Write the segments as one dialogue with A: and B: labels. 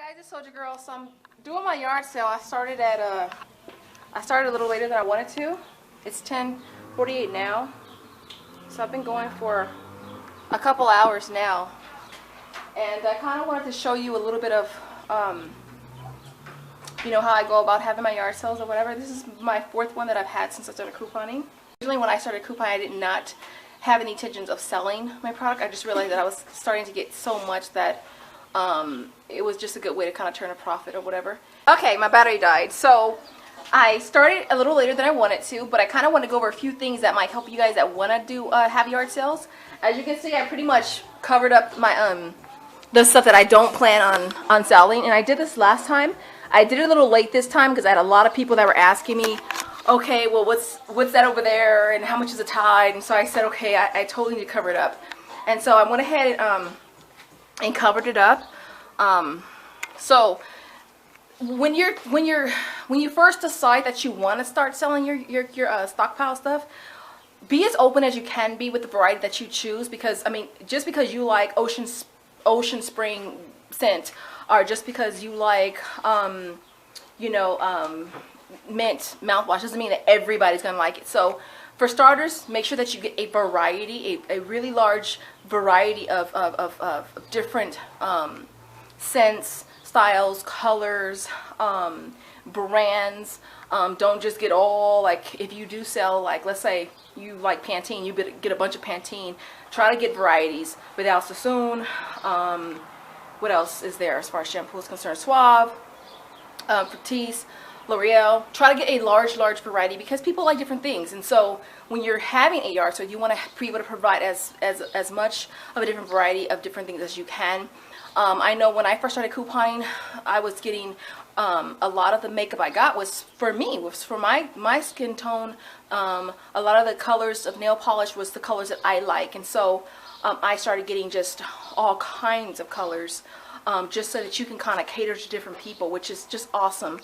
A: Guys, it's Soldier Girl. So I'm doing my yard sale. I started a little later than I wanted to. It's 10:48 now. So I've been going for a couple hours now. And I kind of wanted to show you a little bit of, you know, how I go about having my yard sales or whatever. This is my fourth one that I've had since I started couponing. Originally, when I started couponing, I did not have any intentions of selling my product. I just realized that I was starting to get so much that it was just a good way to kind of turn a profit or whatever. Okay, my battery died. So I started a little later than I wanted to, but I kind of want to go over a few things that might help you guys that want to do have yard sales. As you can see, I pretty much covered up my the stuff that I don't plan on selling, and I did this last time. I did it a little late this time because I had a lot of people that were asking me, okay, well, what's that over there, and how much is a Tide? And so I said, okay, I totally need to cover it up. And so I went ahead and covered it up. So when you first decide that you want to start selling your stockpile stuff, be as open as you can be with the variety that you choose, because I mean, just because you like ocean spring scent, or just because you like you know, mint mouthwash, doesn't mean that everybody's gonna like it. So for starters, make sure that you get a variety, a really large variety of different scents, styles, colors, brands. Don't just get all, like, if you do sell, like, let's say you like Pantene, you get a bunch of Pantene. Try to get varieties. Vidal Sassoon. What else is there as far as shampoo is concerned? Suave, Fructis, L'Oreal. Try to get a large variety, because people like different things. And so when you're having a yard sale, you want to be able to provide as much of a different variety of different things as you can. I know when I first started couponing, I was getting a lot of the makeup I got was for me, was for my skin tone. A lot of the colors of nail polish was the colors that I like, and so I started getting just all kinds of colors, just so that you can kind of cater to different people, which is just awesome.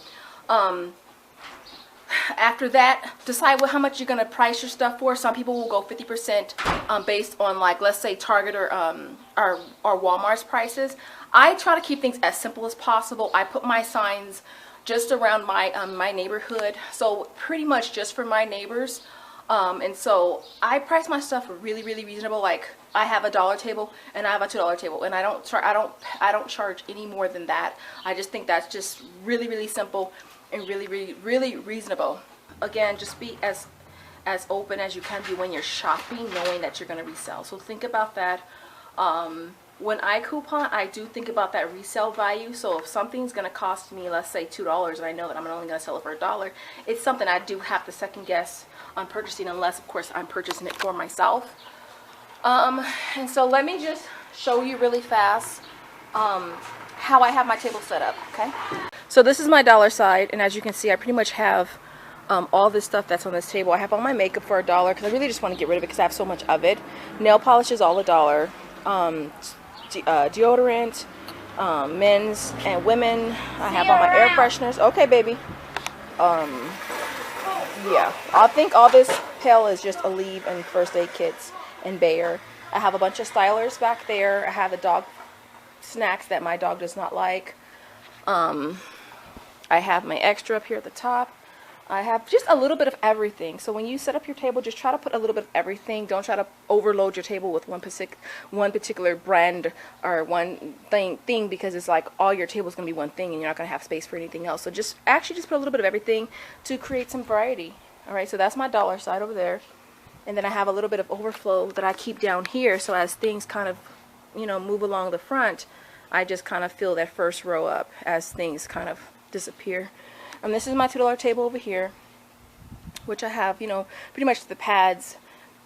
A: After that, decide how much you're going to price your stuff for. Some people will go 50% based on, like, let's say Target or Walmart's prices. I try to keep things as simple as possible. I put my signs just around my my neighborhood, so pretty much just for my neighbors. And so I price my stuff really reasonable. Like, I have a $1 table and I have a $2 table, and I don't charge any more than that. I just think that's just really simple and really reasonable. Again, just be as open as you can be when you're shopping, knowing that you're going to resell. So think about that. When I coupon, I do think about that resale value. So if something's going to cost me, let's say $2, and I know that I'm only going to sell it for $1, it's something I do have to second guess on purchasing, unless of course I'm purchasing it for myself. And so let me just show you really fast how I have my table set up. Okay, so this is my dollar side, and as you can see, I pretty much have all this stuff that's on this table. I have all my makeup for $1 because I really just want to get rid of it because I have so much of it. Nail polish is all $1. Deodorant, men's and women. I have all my air fresheners. Okay, baby. Yeah, I think all this pale is just Aleve and first aid kits and Bayer. I have a bunch of stylers back there. I have the dog snacks that my dog does not like. I have my extra up here at the top. I have just a little bit of everything. So when you set up your table, just try to put a little bit of everything. Don't try to overload your table with one particular brand or one thing, because it's like all your table is going to be one thing and you're not going to have space for anything else. So just put a little bit of everything to create some variety. All right, so that's my dollar side over there. And then I have a little bit of overflow that I keep down here. So as things kind of, you know, move along the front, I just kind of fill that first row up as things kind of disappear. And this is my $2 table over here, which I have, you know, pretty much the pads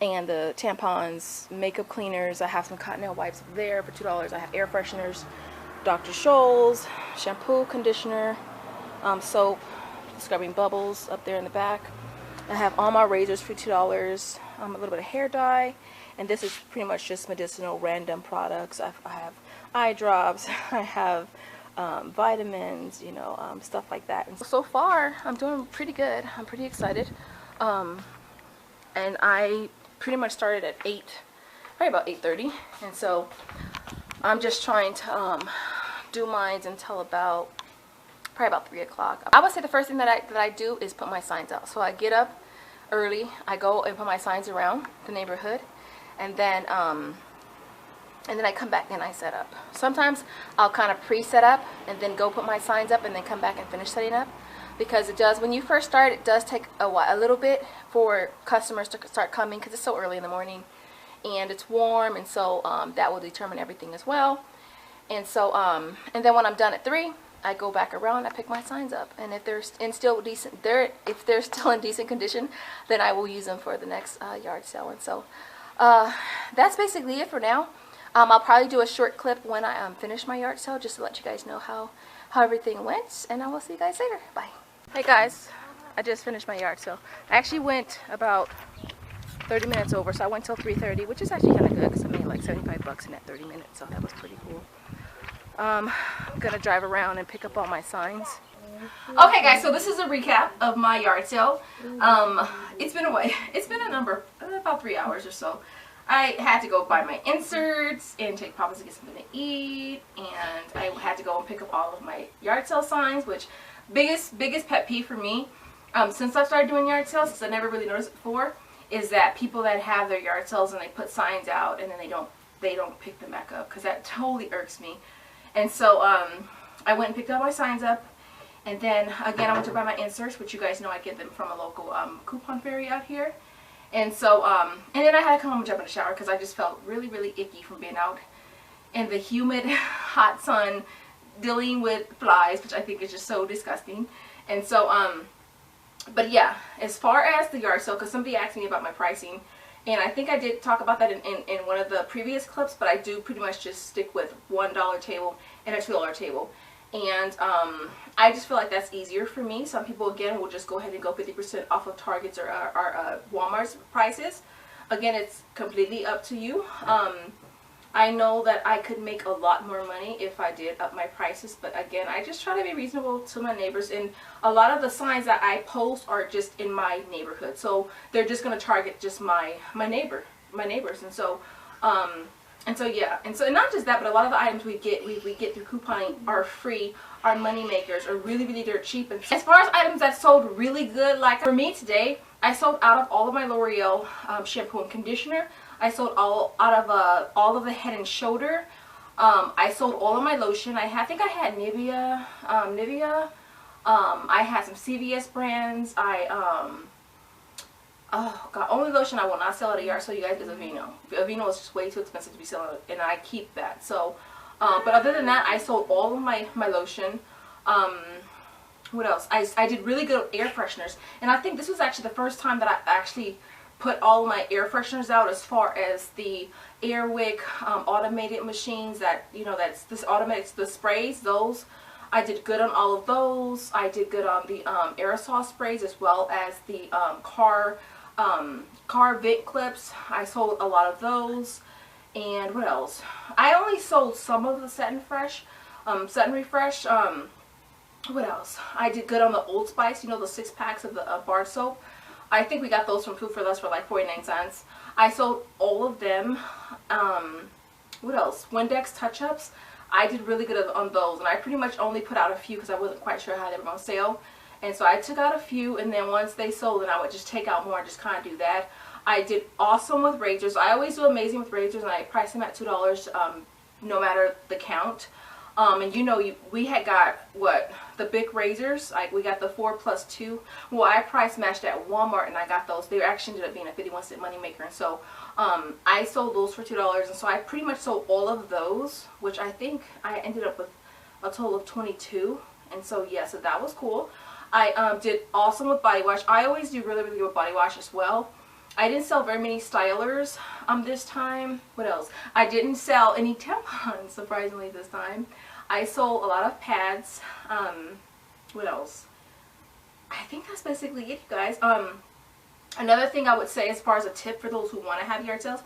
A: and the tampons, makeup cleaners. I have some cotton nail wipes over there for $2. I have air fresheners, Dr. Scholl's, shampoo, conditioner, soap, scrubbing bubbles up there in the back. I have all my razors for $2, a little bit of hair dye, and this is pretty much just medicinal random products. I have eye drops, I have vitamins, you know, stuff like that. And so far, I'm doing pretty good. I'm pretty excited. And I pretty much started at 8, probably about 8:30. And so I'm just trying to do mine until about probably about 3 o'clock. I would say the first thing that I do is put my signs out. So I get up early, I go and put my signs around the neighborhood, and then I come back and I set up. Sometimes I'll kind of pre-set up and then go put my signs up and then come back and finish setting up, because it does, when you first start, it does take a little bit for customers to start coming, because it's so early in the morning and it's warm, and so that will determine everything as well. And so and then when I'm done at 3, I go back around, I pick my signs up, and if they're still still in decent condition, then I will use them for the next yard sale. And so that's basically it for now. I'll probably do a short clip when I finish my yard sale, just to let you guys know how everything went, and I will see you guys later. Bye. Hey guys, I just finished my yard sale. I actually went about 30 minutes over, so I went till 3:30, which is actually kind of good because I made like 75 bucks in that 30 minutes, so that was pretty cool. I'm gonna drive around and pick up all my signs. Okay guys, so this is a recap of my yard sale. It's been about 3 hours or so. I had to go buy my inserts and take Papa's to get something to eat, and I had to go and pick up all of my yard sale signs, which biggest pet peeve for me, since I started doing yard sales, because I never really noticed it before, is that people that have their yard sales and they put signs out and then they don't pick them back up, because that totally irks me. And so I went and picked all my signs up, and then again I went to buy my inserts, which you guys know I get them from a local coupon fairy out here. And so and then I had to come home and jump in the shower because I just felt really icky from being out in the humid hot sun dealing with flies, which I think is just so disgusting. And so but yeah, as far as the yard sale, because somebody asked me about my pricing, and I think I did talk about that in one of the previous clips, but I do pretty much just stick with $1 table and a $2 table. And I just feel like that's easier for me. Some people, again, will just go ahead and go 50% off of Target's or Walmart's prices. Again, it's completely up to you. I know that I could make a lot more money if I did up my prices, but again, I just try to be reasonable to my neighbors, and a lot of the signs that I post are just in my neighborhood, so they're just going to target just my neighbors. And so yeah, and not just that, but a lot of the items we get through couponing are free, are money makers, are really dirt cheap. And as far as items that sold really good, like for me today, I sold out of all of my L'Oreal shampoo and conditioner. I sold all of the Head and Shoulder. I sold all of my lotion. I think I had Nivea. I had some CVS brands. Oh god, only lotion I will not sell at a yard sale, you guys, is Aveeno. Aveeno is just way too expensive to be selling, and I keep that. So, but other than that, I sold all of my lotion. What else? I did really good with air fresheners, and I think this was actually the first time that I actually put all of my air fresheners out, as far as the Airwick automated machines that, you know, this automates the sprays. Those I did good on all of those. I did good on the aerosol sprays, as well as the car vent clips. I sold a lot of those. And what else? I only sold some of the Set and Refresh. What else? I did good on the Old Spice, you know, the 6-packs of the bar soap. I think we got those from Food for Less for like 49 cents. I sold all of them. What else? Windex touch-ups. I did really good on those, and I pretty much only put out a few because I wasn't quite sure how they were going to sell. And so I took out a few, and then once they sold, then I would just take out more and just kind of do that. I did awesome with razors. I always do amazing with razors, and I price them at $2 no matter the count. And you know, we had got, what, the big razors, like we got the 4+2. Well, I price matched at Walmart, and I got those. They actually ended up being a 51-cent money maker, and so I sold those for $2, and so I pretty much sold all of those, which I think I ended up with a total of 22. And so yeah, so that was cool. I did awesome with body wash. I always do really good with body wash as well. I didn't sell very many stylers this time. What else? I didn't sell any tampons, surprisingly, this time. I sold a lot of pads. What else? I think that's basically it, you guys. Another thing I would say, as far as a tip for those who want to have yard sales,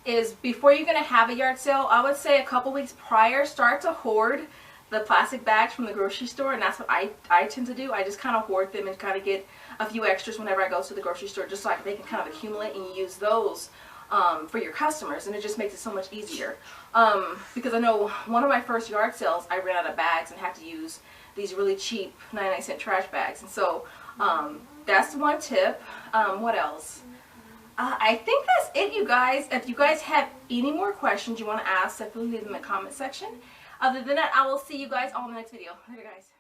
A: is before you're going to have a yard sale, I would say a couple weeks prior, start to hoard the plastic bags from the grocery store, and that's what I tend to do. I just kind of hoard them and kind of get a few extras whenever I go to the grocery store, just so they can kind of accumulate and use those for your customers, and it just makes it so much easier. Because I know one of my first yard sales, I ran out of bags and had to use these really cheap 99-cent trash bags. And so that's one tip. What else? I think that's it, you guys. If you guys have any more questions you want to ask, definitely leave them in the comment section. Other than that, I will see you guys all in the next video. Later, guys.